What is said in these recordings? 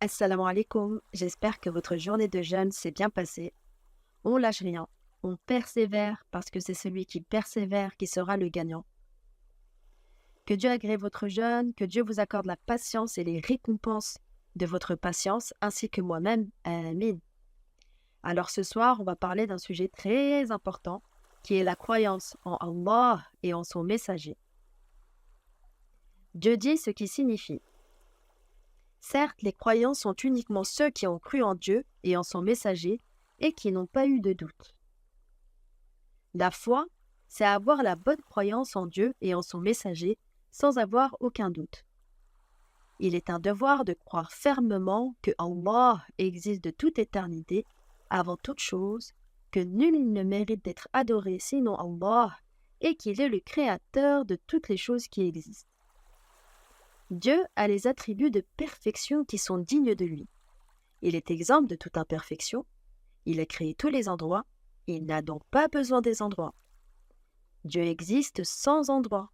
Assalamu alaikum, j'espère que votre journée de jeûne s'est bien passée. On lâche rien, on persévère parce que c'est celui qui persévère qui sera le gagnant. Que Dieu agrée votre jeûne, que Dieu vous accorde la patience et les récompenses de votre patience ainsi que moi-même. Amin. Alors ce soir, on va parler d'un sujet très important qui est la croyance en Allah et en son messager. Dieu dit ce qui signifie: certes, les croyants sont uniquement ceux qui ont cru en Dieu et en son messager et qui n'ont pas eu de doute. La foi, c'est avoir la bonne croyance en Dieu et en son messager sans avoir aucun doute. Il est un devoir de croire fermement que Allah existe de toute éternité, avant toute chose, que nul ne mérite d'être adoré sinon Allah et qu'il est le créateur de toutes les choses qui existent. Dieu a les attributs de perfection qui sont dignes de lui. Il est exempt de toute imperfection. Il a créé tous les endroits. Il n'a donc pas besoin des endroits. Dieu existe sans endroit.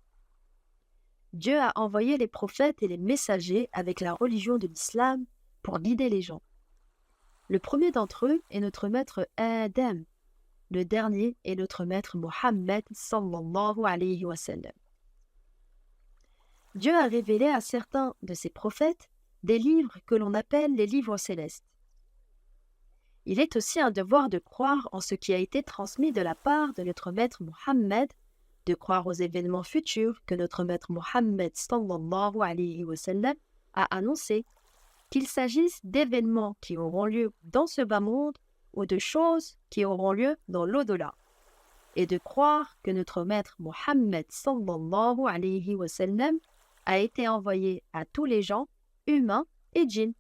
Dieu a envoyé les prophètes et les messagers avec la religion de l'islam pour guider les gens. Le premier d'entre eux est notre maître Adam. Le dernier est notre maître Mohammed sallallahu alayhi wa sallam. Dieu a révélé à certains de ses prophètes des livres que l'on appelle les livres célestes. Il est aussi un devoir de croire en ce qui a été transmis de la part de notre maître Mohammed, de croire aux événements futurs que notre maître Mohammed sallallahu alayhi wa sallam a annoncés, qu'il s'agisse d'événements qui auront lieu dans ce bas monde ou de choses qui auront lieu dans l'au-delà, et de croire que notre maître Mohammed sallallahu alayhi wa sallam a été envoyé à tous les gens, humains et djinns.